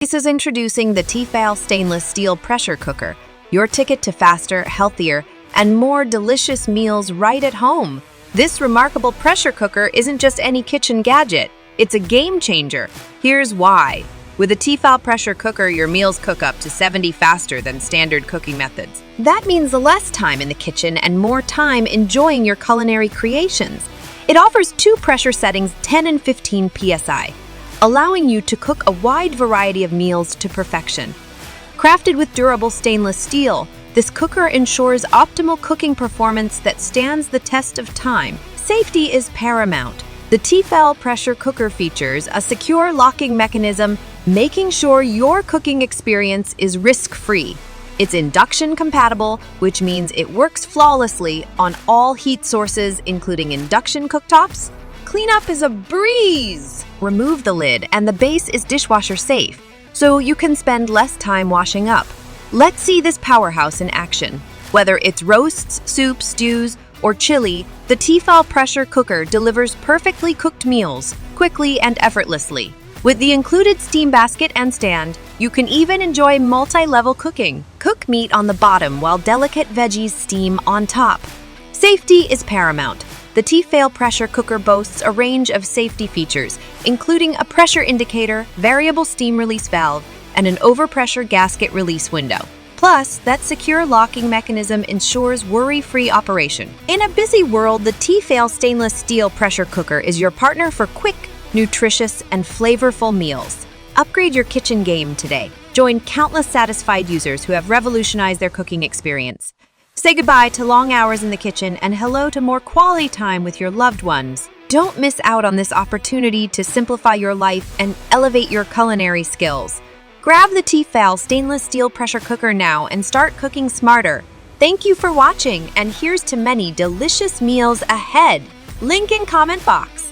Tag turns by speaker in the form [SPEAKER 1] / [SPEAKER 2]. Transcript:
[SPEAKER 1] This is introducing the T-fal stainless steel pressure cooker, your ticket to faster, healthier, and more delicious meals right at home. This remarkable pressure cooker isn't just any kitchen gadget, it's a game changer. Here's why. With a T-fal pressure cooker, your meals cook up to 70 faster than standard cooking methods. That means less time in the kitchen and more time enjoying your culinary creations. It offers two pressure settings, 10 and 15 psi, allowing you to cook a wide variety of meals to perfection. Crafted with durable stainless steel, this cooker ensures optimal cooking performance that stands the test of time. Safety is paramount. The T-fal pressure cooker features a secure locking mechanism, making sure your cooking experience is risk-free. It's induction-compatible, which means it works flawlessly on all heat sources, including induction cooktops. Cleanup is a breeze! Remove the lid, and the base is dishwasher safe, so you can spend less time washing up. Let's see this powerhouse in action. Whether it's roasts, soups, stews, or chili, the T-fal pressure cooker delivers perfectly cooked meals, quickly and effortlessly. With the included steam basket and stand, you can even enjoy multi-level cooking. Cook meat on the bottom while delicate veggies steam on top. Safety is paramount. The T-fal pressure cooker boasts a range of safety features, including a pressure indicator, variable steam release valve, and an overpressure gasket release window. Plus, that secure locking mechanism ensures worry-free operation. In a busy world, the T-fal stainless steel pressure cooker is your partner for quick, nutritious, and flavorful meals. Upgrade your kitchen game today. Join countless satisfied users who have revolutionized their cooking experience. Say goodbye to long hours in the kitchen and hello to more quality time with your loved ones. Don't miss out on this opportunity to simplify your life and elevate your culinary skills. Grab the T-fal stainless steel pressure cooker now and start cooking smarter. Thank you for watching, and here's to many delicious meals ahead. Link in comment box.